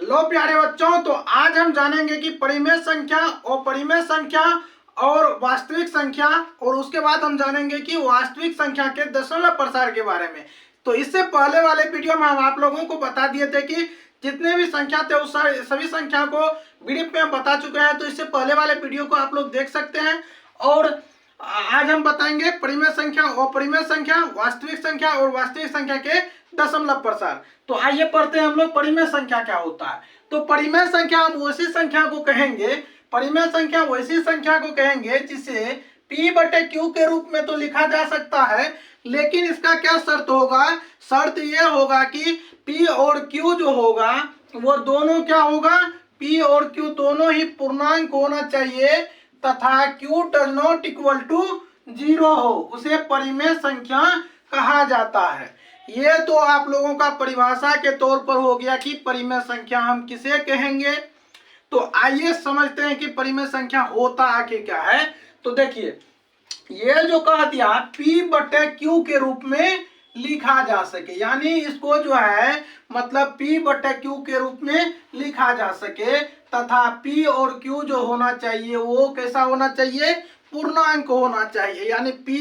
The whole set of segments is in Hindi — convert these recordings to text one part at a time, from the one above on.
लो प्यारे बच्चों, तो आज हम जानेंगे कि परिमेय संख्या, अपरिमेय संख्या और वास्तविक संख्या, और उसके बाद हम जानेंगे कि वास्तविक संख्या के दशमलव प्रसार के बारे में। तो इससे पहले वाले वीडियो में हम आप लोगों को बता दिए थे कि जितने भी संख्या थे उस सभी संख्या को ब्रीफ में हम बता चुके हैं। तो इससे पहले वाले वीडियो को आप लोग देख सकते हैं। और आज हम बताएंगे परिमेय संख्या, अपरिमेय संख्या, वास्तविक संख्या और वास्तविक संख्या के दशमलव प्रसार। तो आइए पढ़ते हैं हम लोग परिमेय संख्या क्या होता है। तो परिमेय संख्या हम वैसी संख्या को कहेंगे, परिमेय संख्या वैसी संख्या को कहेंगे जिसे P/Q के रूप में तो लिखा जा सकता है, लेकिन इसका क्या शर्त होगा? शर्त यह होगा कि P और Q जो होगा वो दोनों क्या होगा? P और Q दोनों ही पूर्णांक होना चाहिए तथा Q does not equal to 0 हो, उसे परिमेय संख्या कहा जाता है। ये तो आप लोगों का परिभाषा के तौर पर हो गया कि परिमेय संख्या हम किसे कहेंगे। तो आइए समझते हैं कि परिमेय संख्या होता आखिर क्या है। तो देखिए, ये जो कह दिया P/Q के रूप में लिखा जा सके, यानी इसको जो है मतलब P/Q के रूप में लिखा जा सके तथा P और Q जो होना चाहिए वो कैसा होना चाहिए? पूर्णांक होना चाहिए, यानी P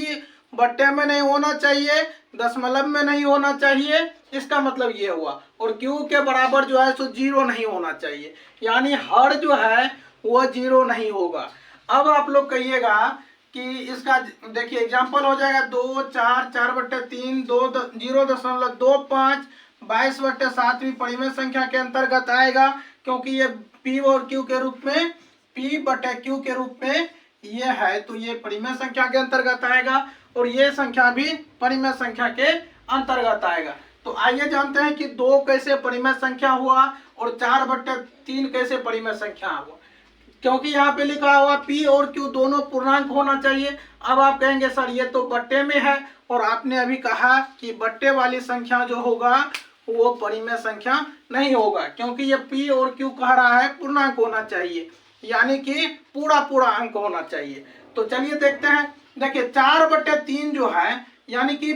बट्टे में नहीं होना चाहिए, दशमलव में नहीं होना चाहिए। इसका मतलब ये हुआ। और Q के बराबर जो है सो 0 नहीं होना चाहिए, यानी हर जो है वो 0 नहीं होगा। अब आप लोग कहिएगा कि इसका देखिए एग्जाम्पल हो जाएगा 2, 4, 4/3, 0.25, 22/7 भी परिमेय संख्या के अंतर्गत आएगा, क्योंकि ये P और Q के रूप में, P/Q के रूप में ये है, तो ये परिमेय संख्या के अंतर्गत आएगा। और ये संख्या भी परिमेय संख्या के अंतर्गत आएगा। तो आइए जानते हैं कि 2 कैसे परिमेय संख्या हुआ और 4/3 कैसे परिमेय संख्या हुआ। क्योंकि यहाँ पे लिखा हुआ P और Q दोनों पूर्णांक होना चाहिए। अब आप कहेंगे सर ये तो बट्टे में है, और आपने अभी कहा कि बट्टे वाली संख्या जो होगा वो परिमेय संख्या नहीं होगा, क्योंकि ये P और Q कह रहा है पूर्णांक होना चाहिए, यानी कि पूरा अंक होना चाहिए। तो चलिए देखते हैं। देखिए 4/3 जो है यानी कि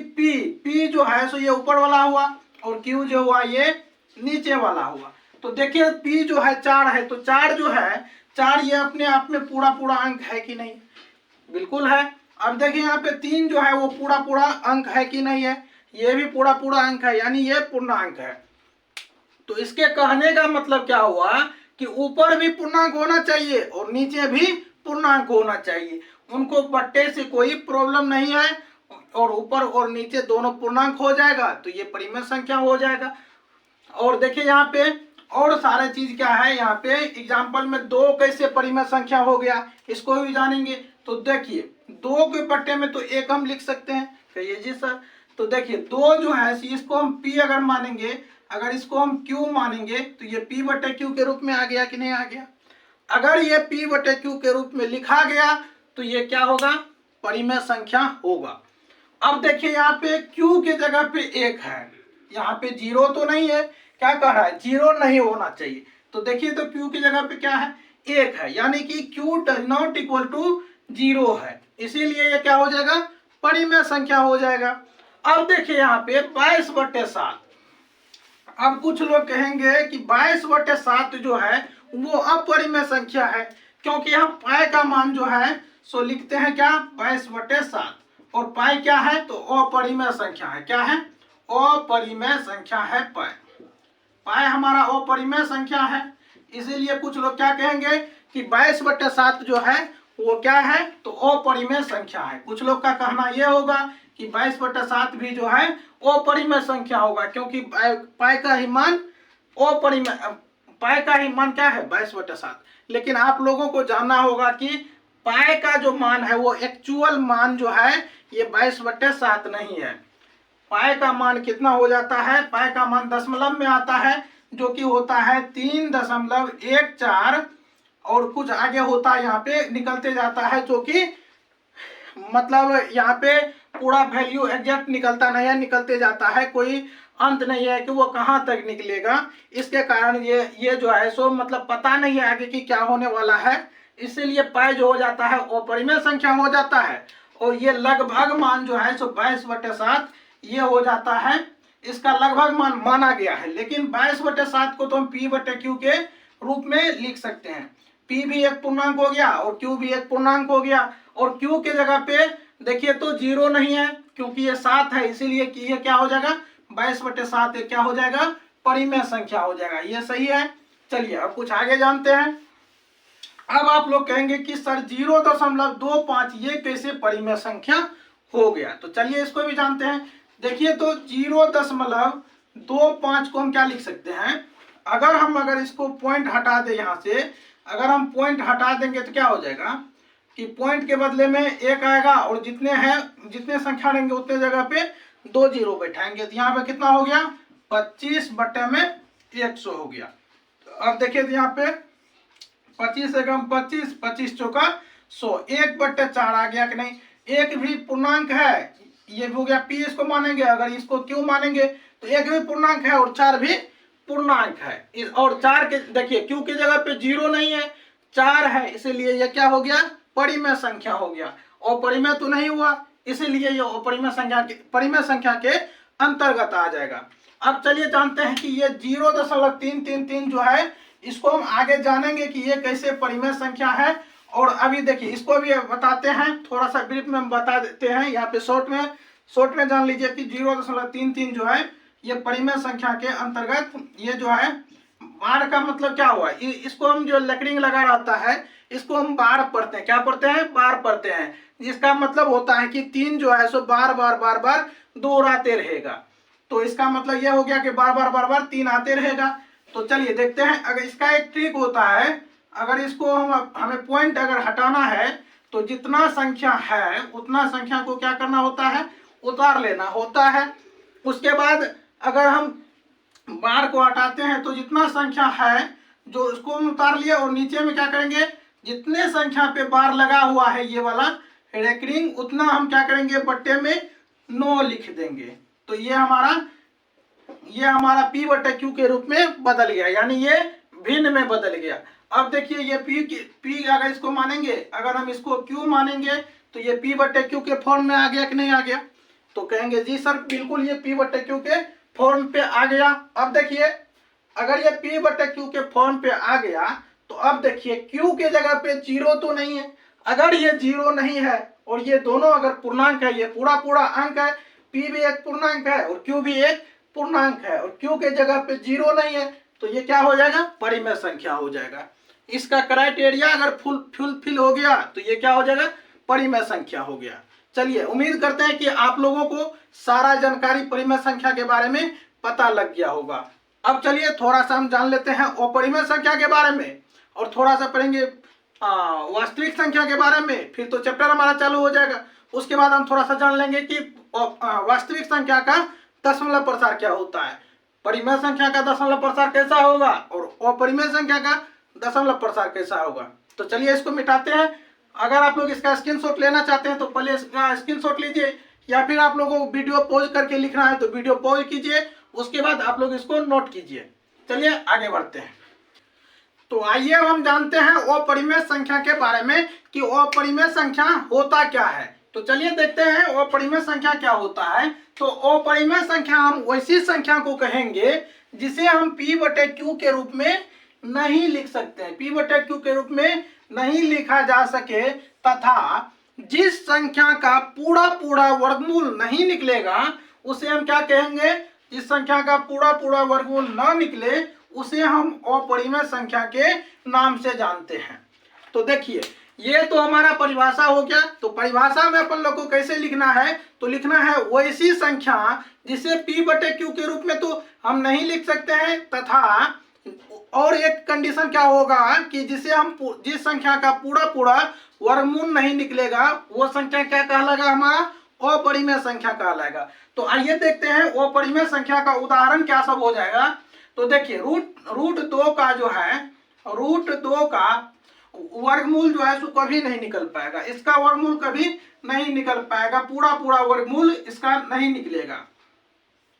P जो है सो ये ऊपर वाला हुआ और Q जो हुआ ये नीचे वाला हुआ। तो देखिए P जो है 4 है, तो 4 जो है 4 ये अपने आप में पूरा अंक है कि नहीं? बिल्कुल है। अब देखिए यहाँ पे 3 जो है वो पूरा अंक है कि नहीं है? ये भी पूरा अंक है, यानी ये पूर्णांक है। तो इसके कहने का मतलब क्या हुआ कि ऊपर भी पूर्णांक होना चाहिए और नीचे भी पूर्णांक होना चाहिए। उनको बट्टे से कोई प्रॉब्लम नहीं है, और ऊपर और नीचे दोनों पूर्णांक हो जाएगा तो ये परिमेय संख्या हो जाएगा। और देखिए यहाँ पे और सारे चीज क्या है, यहाँ पे एग्जाम्पल में 2 कैसे परिमेय संख्या हो गया, इसको भी जानेंगे। तो देखिए 2 के बट्टे में तो 1 हम लिख सकते हैं। कहिए जी सर। तो देखिए 2 जो है इसको हम P अगर मानेंगे, अगर इसको हम Q मानेंगे तो ये P/Q के रूप में आ गया कि नहीं आ गया? अगर ये P/Q के रूप में लिखा गया तो ये क्या होगा? परिमेय संख्या होगा। अब देखिए यहाँ पे Q की जगह पे 1 है, यहाँ पे 0 तो नहीं है। क्या कह रहा है? 0 नहीं होना चाहिए। तो देखिए तो Q की जगह पे क्या है? 1 है, यानी कि Q does not equal to 0 है, इसीलिए ये क्या हो जाएगा? परिमेय संख्या हो जाएगा। अब देखिए यहाँ पे 22/7। अब कुछ लोग कहेंगे कि 22/7 जो है वो अपरिमेय संख्या है, क्योंकि हम पाई का मान जो है सो लिखते हैं क्या? 22/7। और पाई क्या है? तो अपरिमेय संख्या है। क्या है? अपरिमेय संख्या है पाई हमारा अपरिमेय संख्या है। इसीलिए कुछ लोग क्या कहेंगे कि 22/7 जो है वो क्या है? तो अपरिमेय संख्या है। कुछ लोग का कहना यह होगा कि 22/7 भी जो है अपरिमेय संख्या होगा, क्योंकि पाई का ही मान अपरिमेय, पाई का ही मान क्या है? 22/7। लेकिन आप लोगों को जानना होगा कि पाई का जो मान है वो एक्चुअल मान जो है ये 22/7 नहीं है। पाई का मान कितना हो जाता है? पाई का मान दशमलव में आता है, जो कि होता है 3.14, और कुछ आगे होता है यहाँ पे निकलते जाता है, जो कि मतलब यहाँ पे पूरा वैल्यू एग्जैक्ट निकलता नहीं है, निकलते जाता है, कोई अंत नहीं है कि वो कहाँ तक निकलेगा। इसके कारण ये जो है सो मतलब पता नहीं है आगे की क्या होने वाला है, इसीलिए पाई जो हो जाता है वो परिमेय संख्या हो जाता है। और ये लगभग मान जो है सो 22/7 ये हो जाता है इसका लगभग माना गया है। लेकिन 22/7 को तो हम P/Q के रूप में लिख सकते हैं। P भी एक पूर्णांक हो गया और Q भी एक पूर्णांक हो गया, और Q के जगह पे देखिए तो 0 नहीं है क्योंकि ये 7 है, इसीलिए कि ये क्या हो जाएगा 22/7 क्या हो जाएगा, परिमेय संख्या हो जाएगा। ये सही है। चलिए अब कुछ आगे जानते हैं। अब आप लोग कहेंगे कि सर 0.25 ये कैसे परिमेय संख्या हो गया, तो चलिए इसको भी जानते हैं। देखिए तो 0.25 को हम क्या लिख सकते हैं, अगर इसको पॉइंट हटा दें यहाँ से, अगर हम पॉइंट हटा देंगे तो क्या हो जाएगा कि पॉइंट के बदले में एक आएगा और जितने संख्या रहेंगे उतने जगह पे 2 जीरो बैठाएंगे, तो यहाँ पे कितना हो गया 25/100 हो गया। अब देखिए तो यहाँ पे 25 एकम 25, 25 चौका 100, 1/4 आ गया कि नहीं। एक भी पूर्णांक है, ये हो गया P, इसको मानेंगे, अगर इसको Q मानेंगे तो एक भी पूर्णांक है और 4 भी पूर्णांक है। और 4 के देखिए Q की जगह पे 0 नहीं है, 4 है, इसीलिए ये क्या हो गया परिमेय संख्या हो गया। और परिमेय तो नहीं हुआ, इसीलिए ये परिमेय संख्या के अंतर्गत आ जाएगा। अब चलिए जानते हैं कि ये 0.333 जो है, इसको हम आगे जानेंगे कि ये कैसे परिमेय संख्या है। और अभी देखिए इसको भी बताते हैं, थोड़ा सा ब्रीफ में बता देते हैं, यहाँ पे शॉर्ट में जान लीजिए कि 0.33 जो है ये परिमेय संख्या के अंतर्गत, ये जो है बार का मतलब क्या हुआ, इसको हम जो लेटरिंग लगा रहता है इसको हम बार पढ़ते हैं, क्या पढ़ते हैं बार पढ़ते हैं। इसका मतलब होता है कि 3 जो है सो बार बार दोहराते रहेगा, तो इसका मतलब यह हो गया कि बार बार 3 आते रहेगा। तो चलिए देखते हैं। अगर इसका एक ट्रिक होता है, अगर इसको हमें पॉइंट अगर हटाना है तो जितना संख्या है उतना संख्या को क्या करना होता है, उतार लेना होता है। उसके बाद अगर हम बार को हटाते हैं तो जितना संख्या है जो उसको हम उतार लिया, और नीचे में क्या करेंगे जितने संख्या पे बार लगा हुआ है ये वाला रेकरिंग, उतना हम क्या करेंगे बट्टे में 9 लिख देंगे। तो ये हमारा P/Q के रूप में बदल गया, यानी ये भिन्न में बदल गया। अब देखिए ये P अगर इसको मानेंगे, अगर हम इसको Q मानेंगे तो ये P/Q के फॉर्म में आ गया कि नहीं आ गया, तो कहेंगे जी सर बिल्कुल ये P/Q के फॉर्म पे आ गया। अब देखिए अगर ये P/Q के फॉर्म पे आ गया तो अब देखिए Q के जगह पे 0 तो नहीं है। अगर ये 0 नहीं है और ये दोनों अगर पूर्णांक है, ये पूरा अंक है, P भी एक पूर्णांक है और Q भी एक पूर्णांक है, और Q के जगह पे 0 नहीं है, तो ये क्या हो जाएगा परिमेय संख्या हो जाएगा। इसका क्राइटेरिया अगर फुलफिल हो गया तो ये क्या हो जाएगा परिमेय संख्या हो गया। चलिए उम्मीद करते हैं कि आप लोगों को सारा जानकारी परिमेय संख्या के बारे में पता लग गया होगा। अब चलिए थोड़ा सा हम जान लेते हैं अपरिमेय संख्या के बारे में, और थोड़ा सा पढ़ेंगे वास्तविक संख्या के बारे में, फिर तो चैप्टर हमारा चालू हो जाएगा। उसके बाद हम थोड़ा सा जान लेंगे कि वास्तविक संख्या का दशमलव प्रसार क्या होता है, परिमेय संख्या का दशमलव प्रसार कैसा होगा और अपरिमेय संख्या का दशमलव प्रसार कैसा होगा। तो चलिए इसको मिटाते हैं। अगर आप लोग इसका स्क्रीनशॉट लेना चाहते हैं तो पहले इसका स्क्रीनशॉट लीजिए, या फिर आप लोगों को वीडियो पॉज करके लिखना है तो वीडियो पॉज कीजिए, उसके बाद आप लोग इसको नोट कीजिए। चलिए आगे बढ़ते हैं। तो आइए अब हम जानते हैं अपरिमेय संख्या के बारे में कि अपरिमेय संख्या होता क्या है। तो चलिए देखते हैं अपरिमेय संख्या क्या होता है। तो अपरिमेय संख्या हम वैसी संख्या को कहेंगे जिसे हम P/Q के रूप में नहीं लिख सकते हैं, P/Q के रूप में नहीं लिखा जा सके, तथा जिस संख्या का पूरा वर्गमूल नहीं निकलेगा उसे हम क्या कहेंगे, जिस संख्या का पूरा वर्गमूल ना निकले उसे हम अपरिमेय संख्या के नाम से जानते हैं। तो देखिए ये तो हमारा परिभाषा हो गया। तो परिभाषा में अपन लोग को कैसे लिखना है, तो लिखना है वैसी संख्या जिसे P/Q के रूप में तो हम नहीं लिख सकते हैं, तथा और एक कंडीशन क्या होगा कि जिस संख्या का पूरा वर्गमूल नहीं निकलेगा वो संख्या क्या कहलाएगा, हमारा अपरिमेय संख्या कहलाएगा। तो आइए देखते हैं अपरिमेय संख्या का उदाहरण क्या सब हो जाएगा। तो देखिए रूट 2 का जो है, रूट 2 का वर्गमूल जो है सो कभी नहीं निकल पाएगा, इसका वर्गमूल कभी नहीं निकल पाएगा, पूरा वर्गमूल इसका नहीं निकलेगा।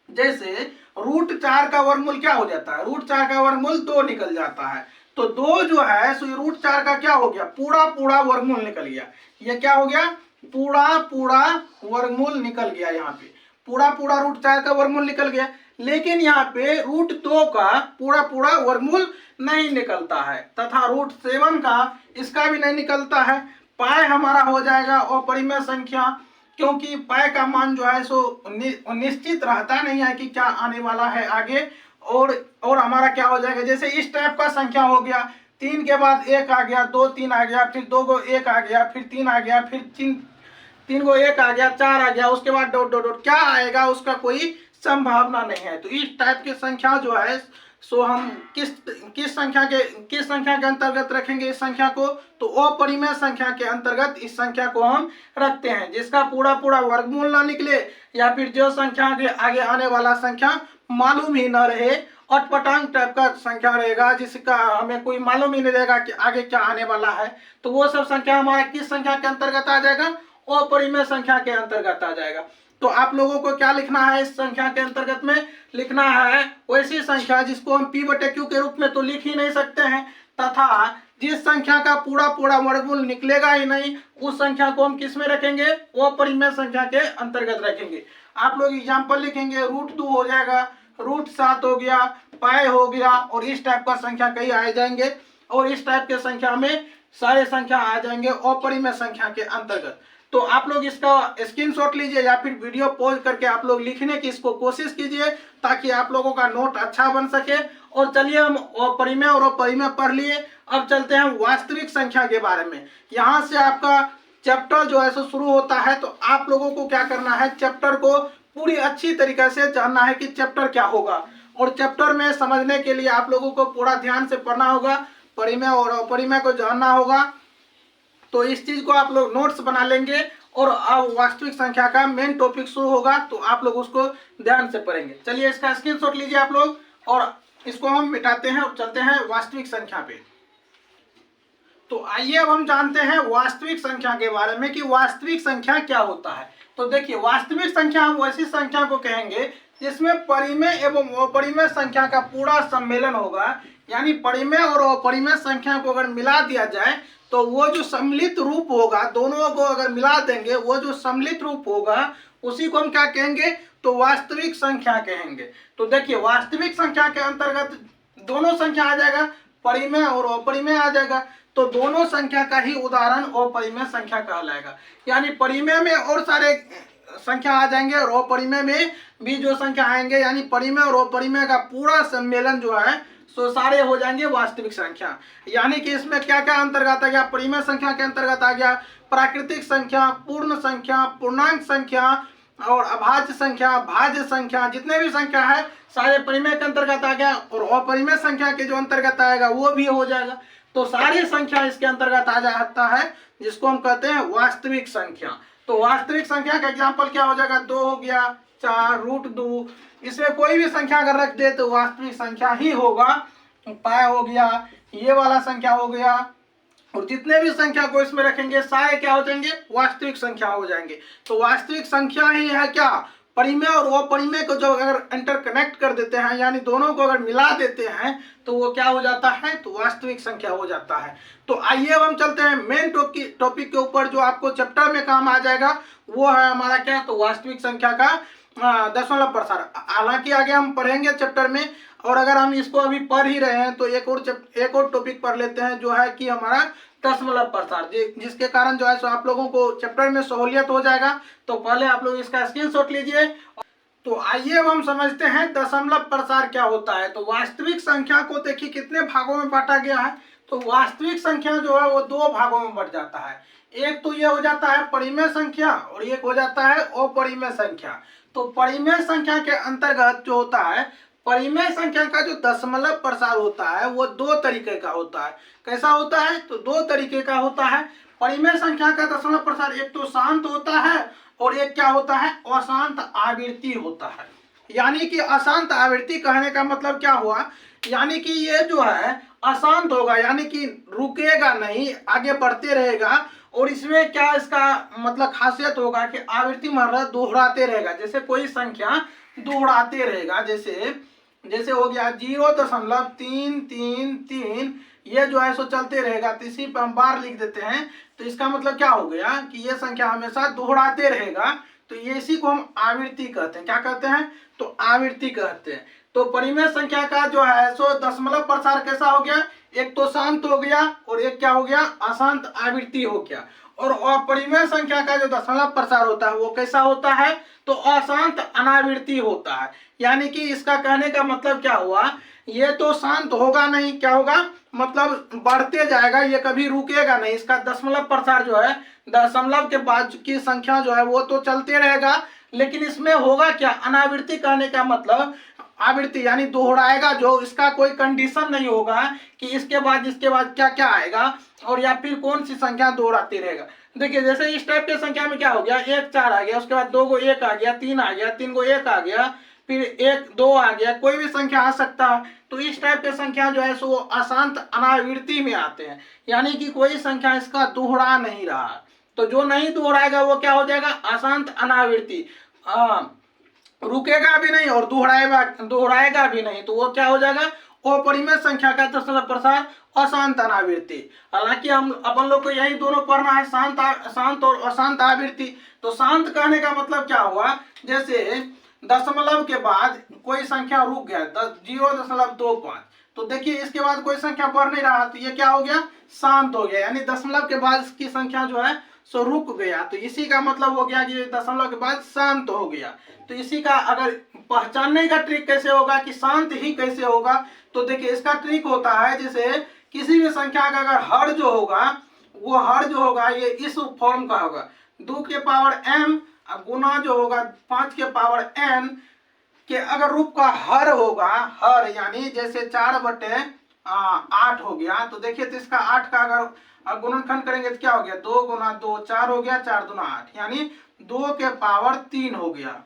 जैसे रूट 4 का वर्गमूल क्या हो जाता है, रूट 4 का वर्गमूल 2 निकल जाता है। तो 2 जो है सो रूट 4 का क्या हो गया, पूरा वर्गमूल निकल गया। ये क्या हो गया, पूरा वर्गमूल निकल गया। यहाँ पे पूरा पूरा रूट 4 का वर्गमूल निकल गया। लेकिन यहाँ पे रूट 2 का पूरा पूरा वर्गमूल नहीं निकलता है तथा रूट 7 का इसका भी नहीं निकलता है। पाई हमारा हो जाएगा अपरिमेय संख्या, क्योंकि पाई का मान जो है सो निश्चित रहता नहीं है कि क्या आने वाला है आगे। और हमारा क्या हो जाएगा, जैसे इस टाइप का संख्या हो गया, 3 के बाद 1 आ गया, 2 3 आ गया, फिर 2 को 1 आ गया, फिर 3 आ गया, फिर 3 को 1 आ गया, 4 आ गया, उसके बाद डॉट डॉट डॉट क्या आएगा उसका कोई संभावना नहीं है। तो इस टाइप की संख्या जो है सो हम किस संख्या के अंतर्गत रखेंगे इस संख्या को, तो अपरिमेय संख्या के अंतर्गत इस संख्या को हम रखते हैं, जिसका पूरा पूरा वर्गमूल ना निकले या फिर जो संख्या के आगे आने वाला संख्या मालूम ही न रहे, अटपटांग टाइप का संख्या रहेगा जिसका हमें कोई मालूम ही नहीं रहेगा कि आगे क्या आने वाला है। तो वो सब संख्या हमारा किस संख्या के अंतर्गत आ जाएगा, अपरिमेय संख्या के अंतर्गत आ जाएगा। तो आप लोगों को क्या लिखना है इस संख्या के अंतर्गत में, लिखना है वैसी संख्या जिसको हम P/Q के रूप में तो लिख ही नहीं सकते हैं, तथा जिस संख्या का पूरा पूरा वर्गमूल निकलेगा ही नहीं उस संख्या को हम किस में रखेंगे, अपरिमेय संख्या के अंतर्गत रखेंगे। आप लोग एग्जाम्पल लिखेंगे, रूट 2 हो जाएगा, रूट 7 हो गया, पाई हो गया, और इस टाइप का संख्या कई आ जाएंगे, और इस टाइप के संख्या में सारे संख्या आ जाएंगे अपरिमेय संख्या के अंतर्गत। तो आप लोग इसका स्क्रीनशॉट लीजिए या फिर वीडियो पॉज करके आप लोग लिखने की इसको कोशिश कीजिए ताकि आप लोगों का नोट अच्छा बन सके। और चलिए हम अपरिमेय और अपरिमेय पढ़ लिए, अब चलते हैं वास्तविक संख्या के बारे में। यहाँ से आपका चैप्टर जो है सो शुरू होता है। तो आप लोगों को क्या करना है, चैप्टर को पूरी अच्छी तरीके से जानना है कि चैप्टर क्या होगा, और चैप्टर में समझने के लिए आप लोगों को पूरा ध्यान से पढ़ना होगा, परिमेय और अपरिमेय को जानना होगा। तो इस चीज को आप लोग नोट्स बना लेंगे और अब वास्तविक संख्या का मेन टॉपिक शुरू होगा तो आप लोग उसको ध्यान से पढ़ेंगे। चलिए इसका स्क्रीनशॉट लीजिए आप लोग और इसको हम मिटाते हैं और चलते हैं वास्तविक संख्या पे। तो आइए अब हम जानते हैं वास्तविक संख्या के बारे में कि वास्तविक संख्या क्या होता है। तो देखिए, वास्तविक संख्या हम वैसी संख्या को कहेंगे जिसमें परिमेय एवं अपरिमेय संख्या का पूरा सम्मेलन होगा। यानी परिमेय और अपरिमेय संख्या को अगर मिला दिया जाए तो वो जो सम्मिलित रूप होगा, दोनों को अगर मिला देंगे वो जो सम्मिलित रूप होगा उसी को हम क्या कहेंगे, तो वास्तविक संख्या कहेंगे। तो देखिए, वास्तविक संख्या के अंतर्गत दोनों संख्या आ जाएगा, परिमेय और अपरिमेय आ जाएगा। तो दोनों संख्या का ही उदाहरण अपरिमेय संख्या कहलाएगा। यानी परिमेय में और सारे संख्या आ जाएंगे और अपरिमेय में भी जो संख्या आएंगे, यानी परिमेय और अपरिमेय का पूरा सम्मेलन जो है सो सारे हो जाएंगे वास्तविक संख्या। यानी कि इसमें क्या क्या अंतर्गत आ गया, परिमेय संख्या के अंतर्गत आ गया प्राकृतिक संख्या, पूर्ण संख्या, पूर्णांक संख्या और अभाज्य संख्या, भाज्य संख्या, जितने भी संख्या है सारे परिमेय के अंतर्गत आ गया। और अपरिमेय संख्या के जो अंतर्गत आएगा वो भी हो जाएगा। तो सारी संख्या इसके अंतर्गत आ जाता है, जिसको हम कहते हैं वास्तविक संख्या। तो वास्तविक संख्या का एग्जाम्पल क्या हो जाएगा, 2 हो गया, 4, रूट 2, इसमें कोई भी संख्या अगर रख दे तो वास्तविक संख्या ही होगा। पाई हो गया, ये वाला संख्या हो गया, और जितने भी संख्या को इसमें रखेंगे सारे क्या हो जाएंगे, वास्तविक संख्या हो जाएंगे। तो वास्तविक संख्या ही है क्या, परिमेय और अपरिमेय को जब अगर इंटरकनेक्ट कर देते हैं, यानी दोनों को अगर मिला देते हैं तो वो क्या हो जाता है, तो वास्तविक संख्या हो जाता है। तो आइए अब हम चलते हैं मेन टॉपिक के ऊपर जो आपको चैप्टर में काम आ जाएगा, वो है हमारा क्या, तो वास्तविक संख्या का दशमलव प्रसार। हालांकि आगे हम पढ़ेंगे चैप्टर में, और अगर हम इसको अभी पढ़ ही रहे हैं तो एक और टॉपिक पढ़ लेते हैं जो है कि हमारा दशमलव प्रसार, जिसके कारण जो है सो आप लोगों को चैप्टर में सहूलियत हो जाएगा। तो पहले आप लोग इसका स्क्रीनशॉट लीजिए। तो आइए अब हम समझते हैं दशमलव प्रसार क्या होता है। तो वास्तविक संख्या को देखिए कितने भागों में बांटा गया है। तो वास्तविक संख्या जो है वो 2 भागों में बढ़ जाता है। एक तो ये हो जाता है परिमेय संख्या और एक हो जाता है अपरिमेय संख्या। तो परिमेय संख्या के अंतर्गत जो होता है, परिमेय संख्या का जो दशमलव प्रसार होता है वो 2 तरीके का होता है। कैसा होता है, तो 2 तरीके का होता है। परिमेय संख्या का दशमलव प्रसार एक तो शांत होता है और एक क्या होता है, अशांत आवृत्ति होता है। यानी कि अशांत आवृत्ति कहने का मतलब क्या हुआ, यानी कि ये जो है अशांत होगा, यानी कि रुकेगा नहीं, आगे बढ़ते रहेगा। और इसमें क्या इसका मतलब खासियत होगा कि आवृत्ति मतलब दोहराते रहेगा। जैसे कोई संख्या दोहराते रहेगा, जैसे हो गया 0.333, ये जो है सो चलते रहेगा। तो इसी पर हम बार लिख देते हैं। तो इसका मतलब क्या हो गया कि ये संख्या हमेशा दोहराते रहेगा। तो ये इसी को हम आवृत्ति कहते हैं। क्या कहते हैं? तो आवृत्ति कहते हैं। तो परिमेय संख्या का जो है सो दशमलव प्रसार कैसा हो गया? एक तो शांत हो गया और एक क्या हो गया? अशांत आवृत्ति हो गया। और अपरिमेय संख्या का जो दशमलव प्रसार होता है वो कैसा होता है? तो अशांत अनावृत्ति होता है। यानी कि इसका कहने का मतलब क्या हुआ? ये तो शांत होगा नहीं, क्या होगा? मतलब बढ़ते जाएगा, ये कभी रुकेगा नहीं। इसका दशमलव प्रसार जो है, दशमलव के बाद की संख्या जो है वो तो चलते रहेगा, लेकिन इसमें होगा क्या? अनावृत्ति कहने का मतलब आवृत्ति यानी दोहराएगा जो, इसका कोई कंडीशन नहीं होगा कि इसके बाद क्या क्या आएगा और या फिर कौन सी संख्या दोहराती रहेगा। देखिए जैसे इस टाइप के संख्या में क्या हो गया? 1 4 आ गया, उसके बाद 2 को 1 आ गया, 3 आ गया, 3 को 1 आ गया, फिर 1 2 आ गया, कोई भी संख्या आ सकता है। तो इस टाइप के संख्या जो है सो अशांत अनावृत्ति में आते हैं, यानी कि कोई संख्या इसका दोहरा नहीं रहा। तो जो नहीं दोहराएगा वो क्या हो जाएगा? अशांत अनावृत्ति। रुकेगा भी नहीं और दोहराएगा भी नहीं, तो वो क्या हो जाएगा? अपरिमेय संख्या का दशमलव प्रसार अशांत अनावृत्ति। हालांकि हम अपन लोग को यही दोनों पढ़ना है, शांत और अशांत आवृत्ति। तो शांत कहने का मतलब क्या हुआ? जैसे दशमलव के बाद कोई संख्या रुक गया, 0.25, तो देखिए इसके बाद कोई संख्या बढ़ नहीं रहा, तो ये क्या हो गया? शांत हो गया। यानी दशमलव के बाद इसकी संख्या जो है सो रुक गया, तो इसी का मतलब हो गया कि दशमलव के बाद शांत हो गया। तो इसी का अगर पहचानने का ट्रिक कैसे होगा कि शांत ही कैसे होगा? तो देखिए इसका ट्रिक होता है, जैसे किसी भी संख्या का अगर हर जो होगा, वो हर जो होगा ये इस फॉर्म का होगा, 2 के पावर m गुना जो होगा 5 के पावर n के अगर रूप का हर होगा, हर यानी जैसे 4/8 हो गया, तो देखिए तो इसका 8 का अगर गुणनखंड करेंगे तो क्या हो गया? 2 गुना 2 4 हो गया, 4 दूना 8, यानी 2 के पावर 3 हो गया।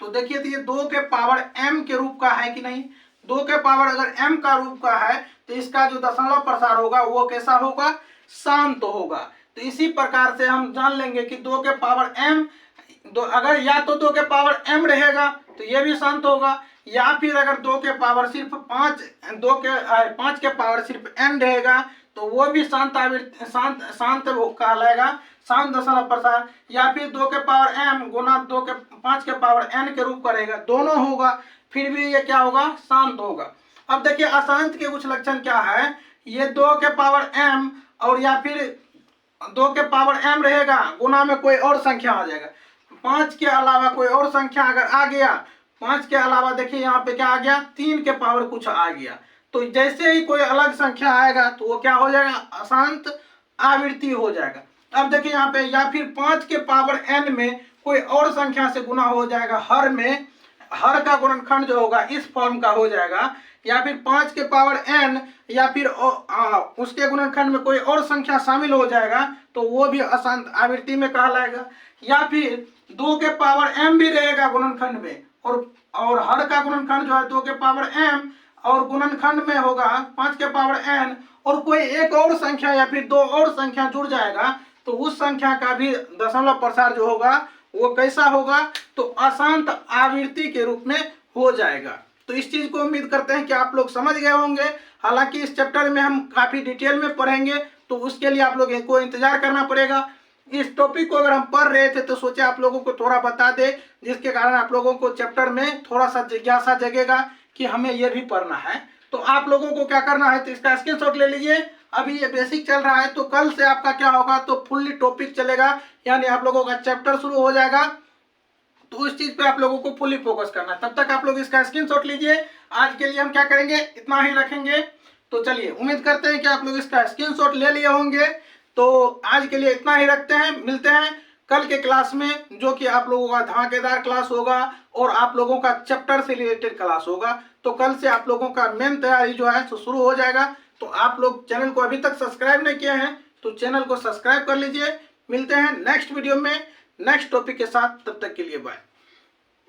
तो देखिए तो ये 2 के पावर m के रूप का है कि नहीं? 2 के पावर अगर m का रूप का है तो इसका जो दशमलव प्रसार होगा वो कैसा होगा? शांत होगा। तो इसी प्रकार से हम जान लेंगे कि 2 के पावर m, अगर या तो 2 के पावर m रहेगा तो ये भी शांत होगा, या फिर अगर 2 के पावर सिर्फ 5 के पावर सिर्फ n रहेगा तो वो भी शांत कहलाएगा, शांत दशमलव प्रसार। या फिर 2 के पावर m गुना 5 के पावर n के रूप करेगा, दोनों होगा, फिर भी ये क्या होगा? शांत होगा। अब देखिए अशांत के कुछ लक्षण क्या है? ये 2 के पावर m और या फिर 2 के पावर m रहेगा, गुना में कोई और संख्या आ जाएगा, 5 के अलावा कोई और संख्या अगर आ गया, 5 के अलावा देखिए यहाँ पे क्या आ गया? 3 के पावर कुछ आ गया, तो जैसे ही कोई अलग संख्या आएगा तो वो क्या हो जाएगा? अशांत आवृत्ति हो जाएगा। अब देखिए यहाँ पे या फिर 5 के पावर n में कोई और संख्या से गुना हो जाएगा, हर में हर का गुणनखंड जो होगा इस फॉर्म का हो जाएगा, या फिर 5 के पावर n या फिर उसके गुणनखंड में कोई और संख्या शामिल हो जाएगा तो वो भी अशांत आवृत्ति में कहलाएगा। या फिर 2 के पावर m भी रहेगा गुणनखंड में, और हर का गुणनखंड जो है 2 के पावर m और गुणनखंड में होगा 5 के पावर n, और कोई एक और संख्या या फिर 2 और संख्या जुड़ जाएगा तो उस संख्या का भी दशमलव प्रसार जो होगा वो कैसा होगा? तो अशांत आवृत्ति के रूप में हो जाएगा। तो इस चीज को उम्मीद करते हैं कि आप लोग समझ गए होंगे। हालांकि इस चैप्टर में हम काफी डिटेल में पढ़ेंगे, तो उसके लिए आप लोगों को इंतजार करना पड़ेगा। इस टॉपिक को अगर हम पढ़ रहे थे तो सोचे आप लोगों को थोड़ा बता दे, जिसके कारण आप लोगों को चैप्टर में थोड़ा सा जिज्ञासा जगेगा कि हमें यह भी पढ़ना है। तो आप लोगों को क्या करना है? तो इसका स्क्रीनशॉट ले लीजिए। अभी ये बेसिक चल रहा है, तो कल से आपका क्या होगा? तो फुल्ली टॉपिक चलेगा, यानी आप लोगों का चैप्टर शुरू हो जाएगा। तो उस चीज पे आप लोगों को फुल्ली फोकस करना है। तब तक आप लोग इसका स्क्रीनशॉट लीजिए। आज के लिए हम क्या करेंगे? इतना ही रखेंगे। तो चलिए, उम्मीद करते हैं कि आप लोग इसका स्क्रीनशॉट ले लिए होंगे। तो आज के लिए इतना ही रखते हैं, मिलते हैं कल के क्लास में, जो कि आप लोगों का धमाकेदार क्लास होगा और आप लोगों का चैप्टर से रिलेटेड क्लास होगा। तो कल से आप लोगों का मेन तैयारी जो है तो शुरू हो जाएगा। तो आप लोग चैनल को अभी तक सब्सक्राइब नहीं किए हैं तो चैनल को सब्सक्राइब कर लीजिए। मिलते हैं नेक्स्ट वीडियो में नेक्स्ट टॉपिक के साथ, तब तक के लिए बाय।